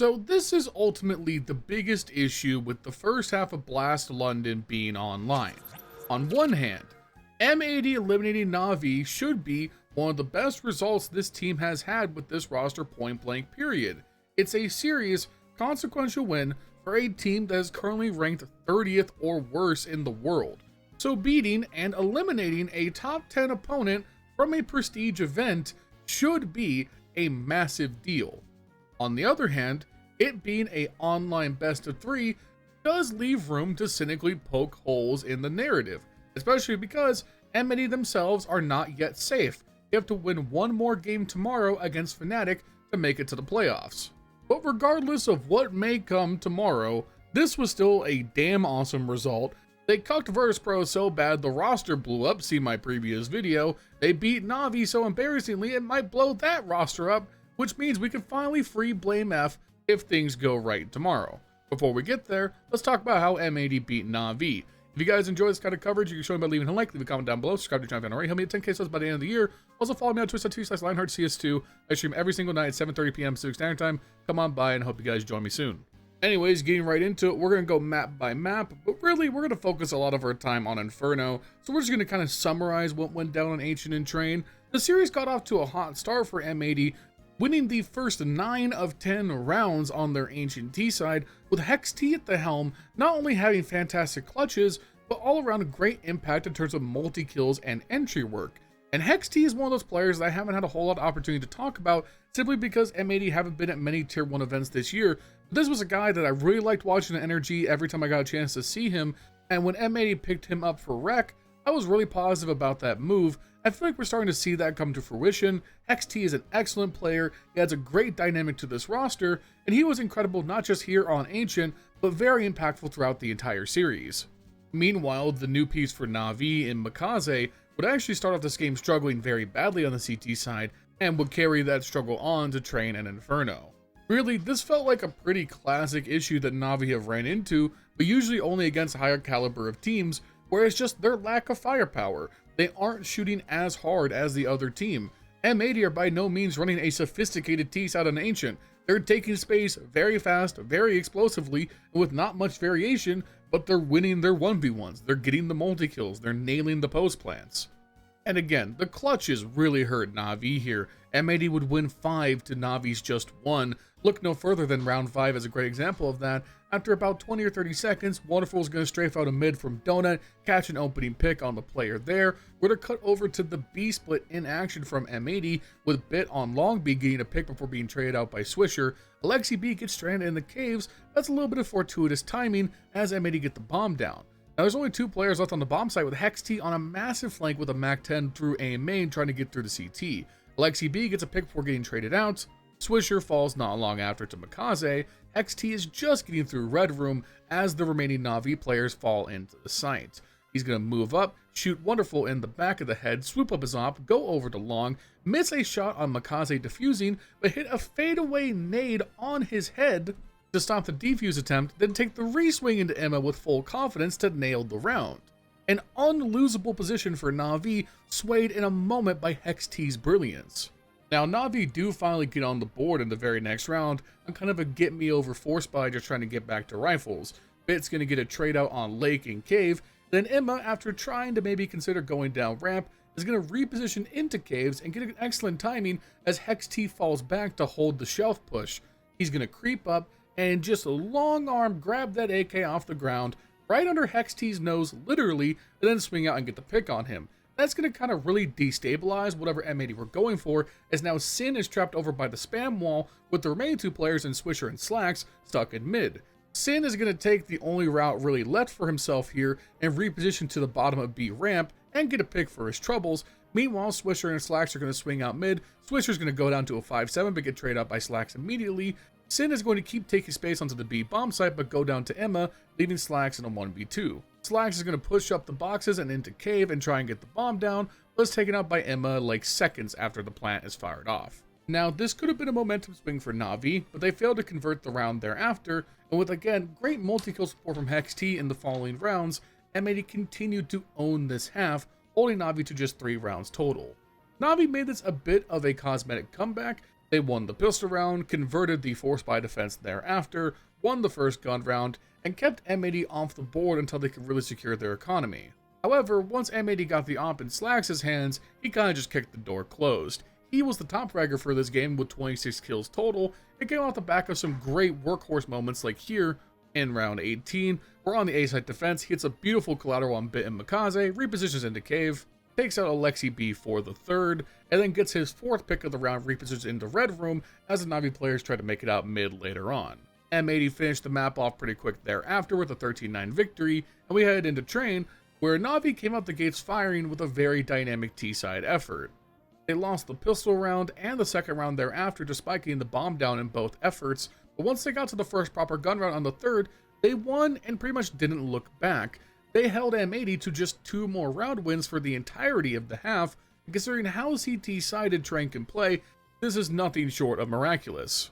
So this is ultimately the biggest issue with the first half of Blast London being online. On one hand, M80 eliminating NAVI should be one of the best results this team has had with this roster point blank period. It's a serious, consequential win for a team that is currently ranked 30th or worse in the world. So beating and eliminating a top 10 opponent from a prestige event should be a massive deal. On the other hand, it being an online best of 3 does leave room to cynically poke holes in the narrative, especially because M80 themselves are not yet safe. They have to win one more game tomorrow against Fnatic to make it to the playoffs. But regardless of what may come tomorrow, this was still a damn awesome result. They cucked Virtus.pro so bad the roster blew up, see my previous video. They beat NAVI so embarrassingly it might blow that roster up, which means we can finally free Blame F if things go right tomorrow. Before we get there, let's talk about how M80 beat NAVI. If you guys enjoy this kind of coverage, you can show me by leaving a like, leave a comment down below, subscribe to the channel if you haven't already, help me at 10k subs by the end of the year. Also follow me on twitch.tv/LionHeartZ2. I stream every single night at 7:30 p.m. Pacific Standard Time. Come on by and hope you guys join me soon. Anyways, getting right into it, we're going to go map by map, but really we're going to focus a lot of our time on Inferno. So we're just going to kind of summarize what went down on Ancient and Train. The series got off to a hot start for M80, winning the first 9 of 10 rounds on their Ancient T side, with HexT at the helm, not only having fantastic clutches, but all around a great impact in terms of multi-kills and entry work. And HexT is one of those players that I haven't had a whole lot of opportunity to talk about, simply because M80 haven't been at many tier 1 events this year. But this was a guy that I really liked watching the energy every time I got a chance to see him, and when M80 picked him up for rec, I was really positive about that move. I feel like we're starting to see that come to fruition. HexT is an excellent player, he adds a great dynamic to this roster, and he was incredible not just here on Ancient, but very impactful throughout the entire series. Meanwhile, the new piece for NAVI in M80 would actually start off this game struggling very badly on the CT side, and would carry that struggle on to Train and Inferno. Really, this felt like a pretty classic issue that NAVI have ran into, but usually only against higher caliber of teams, where it's just their lack of firepower. They aren't shooting as hard as the other team. M80 are by no means running a sophisticated T side on Ancient. They're taking space very fast, very explosively, and with not much variation, but they're winning their 1v1s, they're getting the multi-kills, they're nailing the post plants. And again, the clutches really hurt NAVI here. M80 would win 5 to NAVI's just 1. Look no further than round 5 as a great example of that. After about 20 or 30 seconds, Wonderful is going to strafe out a mid from Donut, catch an opening pick on the player there. We're going to cut over to the B split in action from M80, with Bit on long B getting a pick before being traded out by Swisher. Alexi B gets stranded in the caves. That's a little bit of fortuitous timing as M80 get the bomb down. Now there's only 2 players left on the bomb site, with HexT on a massive flank with a Mac-10 through A main trying to get through the CT. Alexi B gets a pick before getting traded out. Swisher falls not long after to M80. HexT is just getting through Red Room as the remaining NAVI players fall into the site. He's going to move up, shoot Wonderful in the back of the head, swoop up his op, go over to long, miss a shot on M80 defusing, but hit a fadeaway nade on his head to stop the defuse attempt, then take the re-swing into Emma with full confidence to nail the round. An unlosable position for NAVI, swayed in a moment by HexT's brilliance. Now NAVI do finally get on the board in the very next round on kind of a get me over force by just trying to get back to rifles. Bit's going to get a trade out on Lake and Cave, then Emma, after trying to maybe consider going down ramp, is going to reposition into caves and get an excellent timing as HexT falls back to hold the shelf push. He's going to creep up and just a long arm grab that AK off the ground right under HexT's nose literally, and then swing out and get the pick on him. That's going to kind of really destabilize whatever M80 were going for, as now Sin is trapped over by the spam wall with the remaining 2 players in Swisher and Slax stuck in mid. Sin is going to take the only route really left for himself here and reposition to the bottom of B ramp and get a pick for his troubles. Meanwhile, Swisher and Slax are going to swing out mid. Swisher's going to go down to a 5-7 but get traded out by Slax immediately. Sin is going to keep taking space onto the B bomb site but go down to Emma, leaving Slax in a 1v2. Slax is going to push up the boxes and into cave and try and get the bomb down, but is taken out by Emma like seconds after the plant is fired off. Now this could have been a momentum swing for NAVI, but they failed to convert the round thereafter, and with again great multi-kill support from HexT in the following rounds, M80 continued to own this half, holding NAVI to just 3 rounds total. NAVI made this a bit of a cosmetic comeback, They won the pistol round, converted the force by defense thereafter, won the first gun round, and kept M80 off the board until they could really secure their economy. However, once M80 got the op in Slax's hands, he kinda just kicked the door closed. He was the top fragger for this game with 26 kills total. It came off the back of some great workhorse moments like here in round 18, where on the A side defense, he hits a beautiful collateral on Bit and Makaze, repositions into cave, takes out LBKcs for the third, and then gets his fourth pick of the round, repositions into red room as the NAVI players try to make it out mid later on. M80 finished the map off pretty quick thereafter with a 13-9 victory, and we headed into Train, where NAVI came out the gates firing with a very dynamic T-side effort. They lost the pistol round and the second round thereafter despite getting the bomb down in both efforts, but once they got to the first proper gun round on the third, they won and pretty much didn't look back. They held M80 to just 2 more round wins for the entirety of the half, and considering how CT-sided Train can play, this is nothing short of miraculous.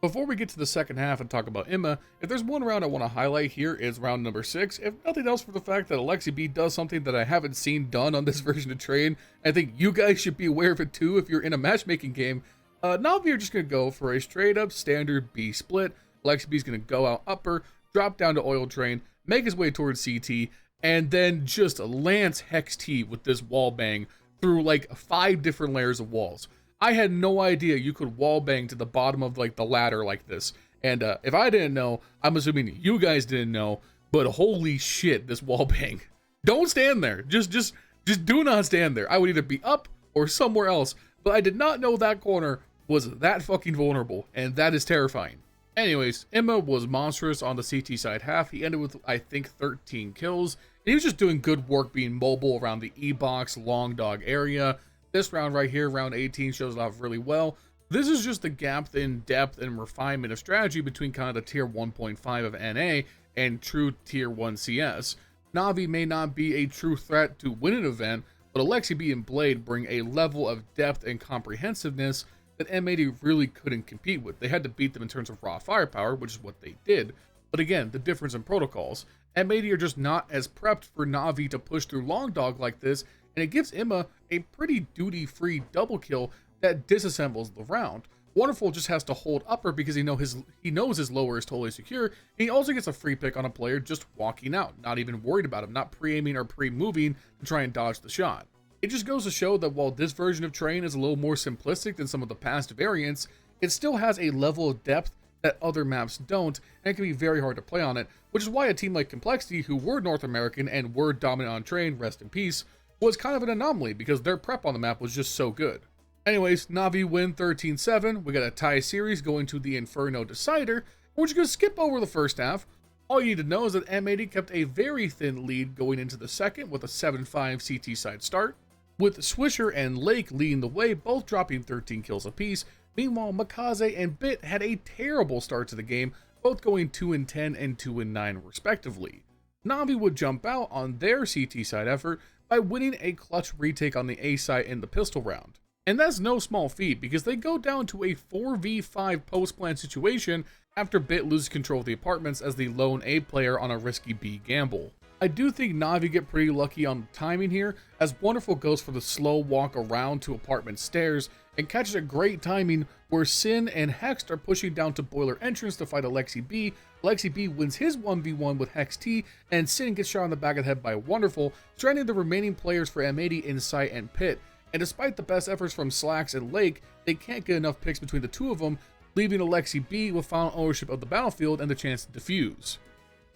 Before we get to the second half and talk about Emma, if there's one round I want to highlight here is round number 6, if nothing else for the fact that LBKcs does something that I haven't seen done on this version of Train. I think you guys should be aware of it too if you're in a matchmaking game. NAVI are just going to go for a straight up standard B split. LBKcs is going to go out upper, drop down to oil train, make his way towards CT, and then just lance Hex T with this wall bang through like 5 different layers of walls. I had no idea you could wall bang to the bottom of like the ladder like this. And if I didn't know, I'm assuming you guys didn't know, but holy shit, this wall bang. Don't stand there. Just do not stand there. I would either be up or somewhere else, but I did not know that corner was that fucking vulnerable, and that is terrifying. Anyways, Emma was monstrous on the CT side half. He ended with, I think, 13 kills. And he was just doing good work being mobile around the E-box, long dog area. This round right here, round 18, shows it off really well. This is just the gap in depth and refinement of strategy between kind of the tier 1.5 of NA and true tier 1 CS. NAVI may not be a true threat to win an event, but LBKcs and Blade bring a level of depth and comprehensiveness that M80 really couldn't compete with. They had to beat them in terms of raw firepower, which is what they did. But again, the difference in protocols. M80 are just not as prepped for NAVI to push through long dog like this, and it gives Emma a pretty duty-free double kill that disassembles the round. Wonderful just has to hold upper because he knows his lower is totally secure, and he also gets a free pick on a player just walking out, not even worried about him, not pre-aiming or pre-moving to try and dodge the shot. It just goes to show that while this version of Train is a little more simplistic than some of the past variants, it still has a level of depth that other maps don't, and it can be very hard to play on it, which is why a team like Complexity, who were North American and were dominant on Train, rest in peace, was kind of an anomaly because their prep on the map was just so good. Anyways, NAVI win 13-7. We got a tie series going to the Inferno Decider. We're just going to skip over the first half. All you need to know is that M80 kept a very thin lead going into the second with a 7-5 CT side start, with Swisher and Lake leading the way, both dropping 13 kills apiece. Meanwhile, Makaze and Bit had a terrible start to the game, both going 2-10 and 2-9 respectively. NAVI would jump out on their CT side effort by winning a clutch retake on the A side in the pistol round. And that's no small feat because they go down to a 4v5 post-plan situation after Bit loses control of the apartments as the lone A player on a risky B gamble. I do think NAVI get pretty lucky on the timing here, as Wonderful goes for the slow walk around to apartment stairs and catches a great timing where Sin and Hex are pushing down to boiler entrance to fight LBKcs. LBKcs wins his 1v1 with Hex T, and Sin gets shot on the back of the head by Wonderful, stranding the remaining players for M80 in sight and pit. And despite the best efforts from Slax and Lake, they can't get enough picks between the two of them, leaving LBKcs with final ownership of the battlefield and the chance to defuse.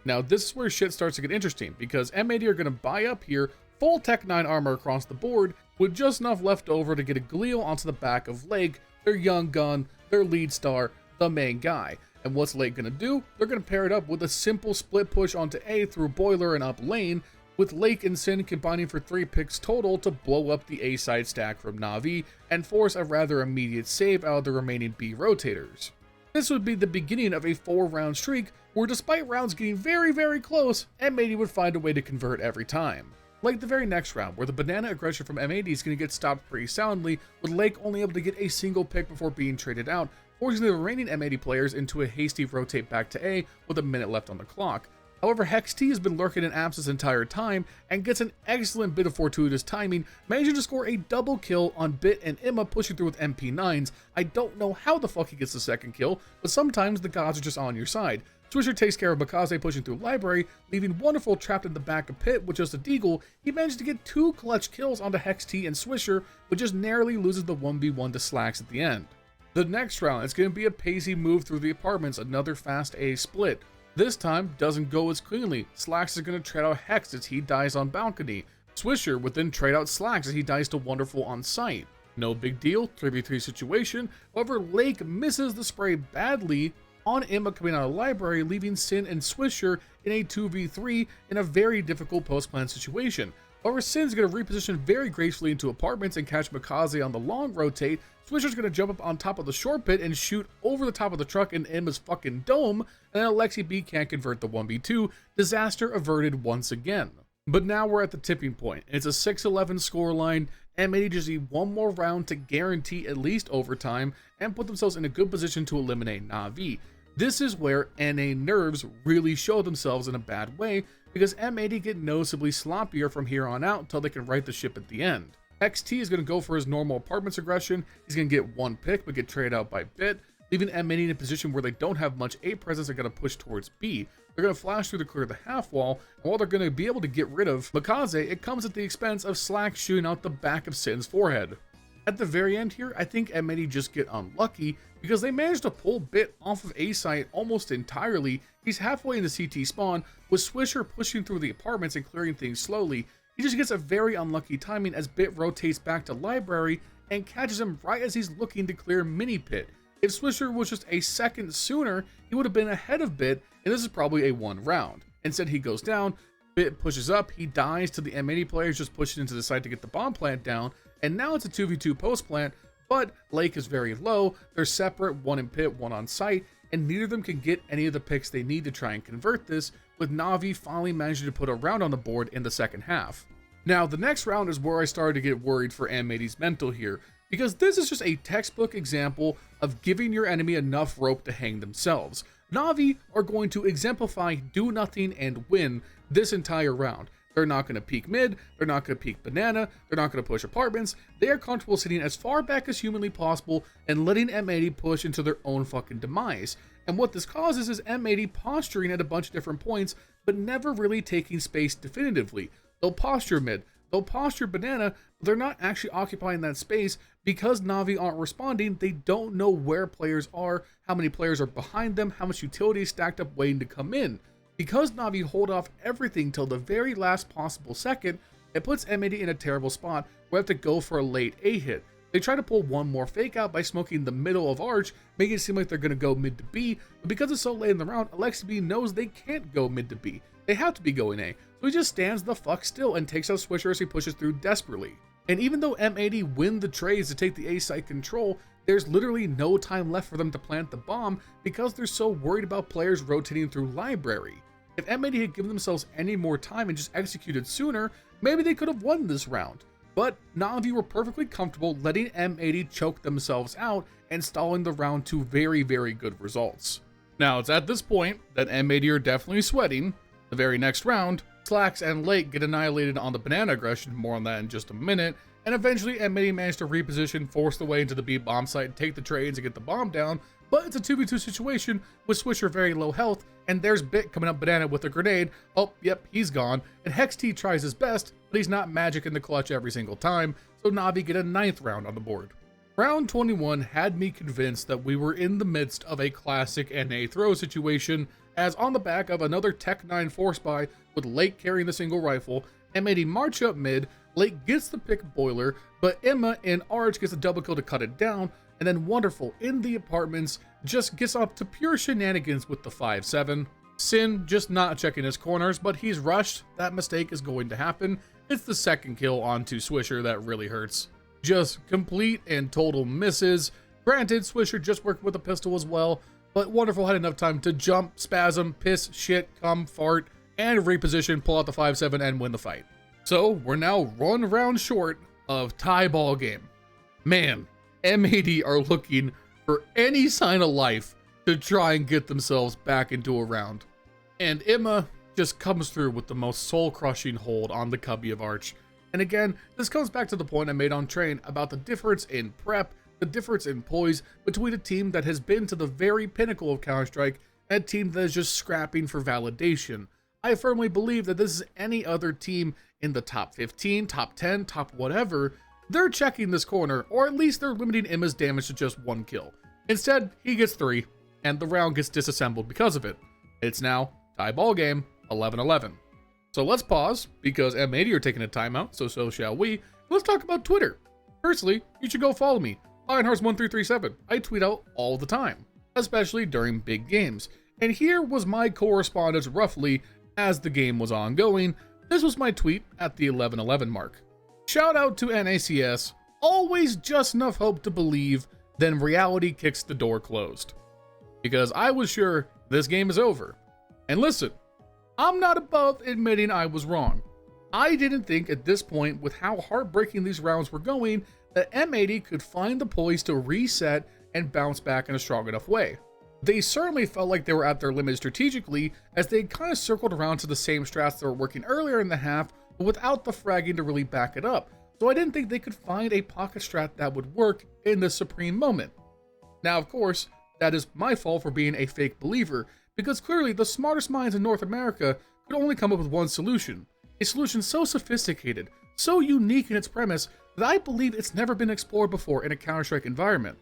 Now this is where shit starts to get interesting, because M80 are going to buy up here full Tech 9 armor across the board, with just enough left over to get a Galil onto the back of Lake, their young gun, their lead star, the main guy. And what's Lake going to do? They're going to pair it up with a simple split push onto A through boiler and up lane, with Lake and Sin combining for 3 picks total to blow up the A side stack from NAVI and force a rather immediate save out of the remaining B rotators. This would be the beginning of a 4-round streak where, despite rounds getting very, very close, M80 would find a way to convert every time. Like the very next round, where the banana aggression from M80 is going to get stopped pretty soundly, with Lake only able to get a single pick before being traded out, forcing the remaining M80 players into a hasty rotate back to A with a minute left on the clock. However, HEXT has been lurking in apps this entire time and gets an excellent bit of fortuitous timing, managing to score a double kill on Bit and Emma pushing through with MP9s. I don't know how the fuck he gets the second kill, but sometimes the gods are just on your side. Swisher takes care of BKcs pushing through library, leaving Wonderful trapped in the back of pit with just a deagle. He managed to get 2 clutch kills onto HEXT and Swisher, but just narrowly loses the 1v1 to Slax at the end. The next round is going to be a pacey move through the apartments, another fast A split. This time doesn't go as cleanly. Slax is going to trade out Hex as he dies on balcony. Swisher would then trade out Slax as he dies to Wonderful on site. No big deal, 3v3 situation. However, Lake misses the spray badly on Emma coming out of library, leaving Sin and Swisher in a 2v3 in a very difficult post-plan situation. However, Sin's going to reposition very gracefully into apartments and catch BKcs on the long rotate. Swisher's going to jump up on top of the short pit and shoot over the top of the truck in Emma's fucking dome, and then Alexi B can't convert the 1v2. Disaster averted once again. But now we're at the tipping point. It's a 6-11 scoreline. M80 just need one more round to guarantee at least overtime and put themselves in a good position to eliminate NAVI. This is where NA nerves really show themselves in a bad way, because M80 get noticeably sloppier from here on out until they can right the ship at the end. XT is going to go for his normal apartments aggression. He's going to get 1 pick but get traded out by Bit, leaving M80 in a position where they don't have much A presence. They're going to push towards B. They're going to flash through to clear the half wall, and while they're going to be able to get rid of BKcs, it comes at the expense of Slack shooting out the back of Sin's forehead. At the very end here, I think M80 just get unlucky because they managed to pull Bit off of A site almost entirely. He's halfway into CT spawn, with Swisher pushing through the apartments and clearing things slowly. He just gets a very unlucky timing as Bit rotates back to library and catches him right as he's looking to clear mini pit. If Swisher was just a second sooner, he would have been ahead of Bit, and this is probably a 1 round. Instead, he goes down, Bit pushes up, he dies to the M80 players just pushing into the site to get the bomb plant down, and now it's a 2v2 post plant, but Lake is very low. They're separate, 1 in pit, 1 on site, and neither of them can get any of the picks they need to try and convert this, with Navi finally managing to put a round on the board in the second half. Now, the next round is where I started to get worried for M80's mental here, because this is just a textbook example of giving your enemy enough rope to hang themselves. Navi are going to exemplify do nothing and win this entire round. They're not going to peek mid, they're not going to peek banana, they're not going to push apartments. They are comfortable sitting as far back as humanly possible and letting M80 push into their own fucking demise. And what this causes is M80 posturing at a bunch of different points, but never really taking space definitively. They'll posture mid, they'll posture banana, but they're not actually occupying that space because Navi aren't responding. They don't know where players are, how many players are behind them, how much utility is stacked up waiting to come in. Because Navi hold off everything till the very last possible second, it puts M80 in a terrible spot where they have to go for a late A hit. They try to pull one more fake out by smoking the middle of Arch, making it seem like they're going to go mid to B, but because it's so late in the round, Alexi B knows they can't go mid to B. They have to be going A, so he just stands the fuck still and takes out Swisher as he pushes through desperately. And even though M80 win the trades to take the A site control, there's literally no time left for them to plant the bomb because they're so worried about players rotating through library. If M80 had given themselves any more time and just executed sooner, maybe they could have won this round. But Navi were perfectly comfortable letting M80 choke themselves out and stalling the round to very, very good results. Now, it's at this point that M80 are definitely sweating. The very next round, Slacks and Lake get annihilated on the banana aggression, more on that in just a minute, and eventually M80 managed to reposition, force the way into the B bomb site, take the trades and get the bomb down, but it's a 2v2 situation with Swisher very low health, and there's Bit coming up banana with a grenade. Oh, yep, he's gone, and HEXT tries his best, but he's not magic in the clutch every single time, so Navi get a 9th round on the board. Round 21 had me convinced that we were in the midst of a classic NA throw situation, as on the back of another Tech 9 force buy with Lake carrying the single rifle, M80 march up mid, Lake gets the pick boiler, but Emma and Arch gets a double kill to cut it down, and then Wonderful in the apartments just gets up to pure shenanigans with the 5-7. Sin just not checking his corners, but he's rushed. That mistake is going to happen. It's the second kill onto Swisher that really hurts. Just complete and total misses. Granted, Swisher just worked with a pistol as well, but Wonderful had enough time to jump, spasm, piss, shit, come, fart, and reposition, pull out the 5-7, and win the fight. So we're now 1 round short of tie ball game. Man, M80 are looking for any sign of life to try and get themselves back into a round. And Emma, just comes through with the most soul-crushing hold on the Cubby of Arch. And again, this comes back to the point I made on Train about the difference in prep, the difference in poise between a team that has been to the very pinnacle of Counter-Strike and a team that is just scrapping for validation. I firmly believe that this is any other team in the top 15, top 10, top whatever. They're checking this corner, or at least they're limiting Emma's damage to just 1 kill. Instead, he gets 3, and the round gets disassembled because of it. It's now tie ball game, 11-11. So let's pause, because M80 are taking a timeout, so shall we. Let's talk about Twitter. Firstly, you should go follow me, LionHeartZ1337. I tweet out all the time, especially during big games. And here was my correspondence roughly as the game was ongoing. This was my tweet at the 11-11 mark. Shout out to NACS, always just enough hope to believe, then reality kicks the door closed. Because I was sure this game is over. And listen, I'm not above admitting I was wrong. I didn't think at this point, with how heartbreaking these rounds were going, that M80 could find the poise to reset and bounce back in a strong enough way. They certainly felt like they were at their limit strategically, as they kind of circled around to the same strats that were working earlier in the half, but without the fragging to really back it up. So I didn't think they could find a pocket strat that would work in this supreme moment. Now, of course, that is my fault for being a fake believer, because clearly the smartest minds in North America could only come up with one solution. A solution so sophisticated, so unique in its premise, that I believe it's never been explored before in a Counter-Strike environment.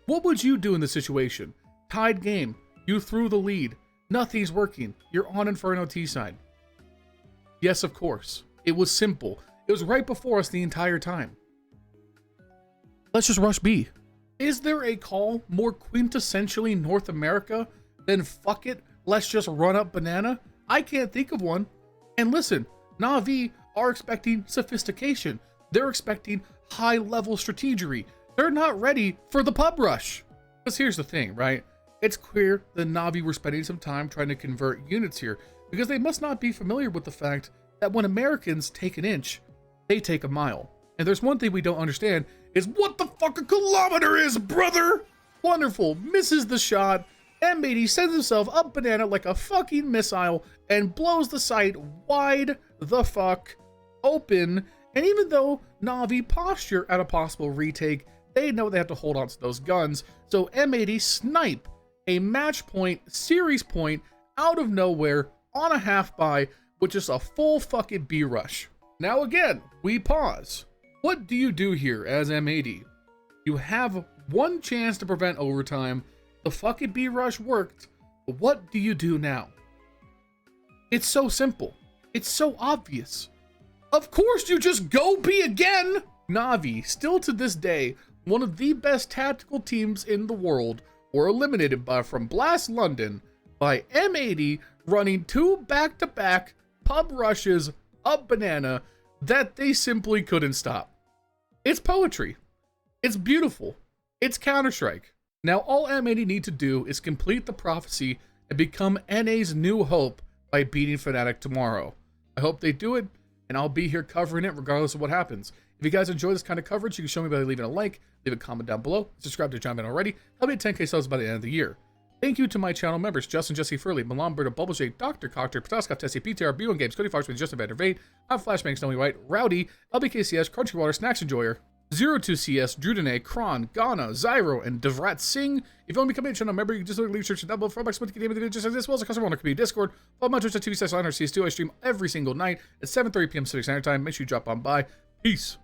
What would you do in this situation? Tied game, you threw the lead, nothing's working, you're on Inferno T side. Yes, of course. It was simple. It was right before us the entire time. Let's just rush B. Is there a call more quintessentially North America than fuck it, let's just run up banana? I can't think of one. And listen, NAVI are expecting sophistication. They're expecting high-level strategery. They're not ready for the pub rush. Because here's the thing, right? It's clear that NAVI were spending some time trying to convert units here, because they must not be familiar with the fact that when Americans take an inch, they take a mile. And there's one thing we don't understand, is what the fuck a kilometer is, brother! Wonderful, misses the shot. M80 sends himself up banana like a fucking missile and blows the site wide the fuck open. And even though NAVI posture at a possible retake, they know they have to hold on to those guns. So M80 snipe a match point, series point, out of nowhere on a half buy with just a full fucking B rush. Now again, we pause. What do you do here as M80? You have one chance to prevent overtime. The fucking B rush worked, but what do you do now? It's so simple. It's so obvious. Of course you just go B again! NAVI, still to this day, one of the best tactical teams in the world, were eliminated from Blast London by M80 running 2 back-to-back pub rushes up banana that they simply couldn't stop. It's poetry. It's beautiful. It's Counter-Strike. Now all M80 need to do is complete the prophecy and become NA's new hope by beating Fnatic tomorrow. I hope they do it, and I'll be here covering it regardless of what happens. If you guys enjoy this kind of coverage, you can show me by leaving a like, leave a comment down below, subscribe to the channel already, help me get 10k subs by the end of the year. Thank you to my channel members, Justin, Jesse Furley, Milan Berta, Bubblesj, Dr. Cocktor, Patatas Kaftesi, PTR, B1 Games, Cody Foxworthy, Justin Vegt, I'm Flashbang, Snowy White, Rowdy, LBKcs, Crunchywater, Snax Enjoyer, Zero2CS, drudenae, chron, Gano, Zyro, and Devvrat Singh. If you want to become a channel member, you can just leave search down below for my game just like this, as well as a customer on the community Discord. Follow my Twitch.tv/LionHeartZ2. I stream every single night at 7:30 p.m. Pacific Standard Time. Make sure you drop on by. Peace.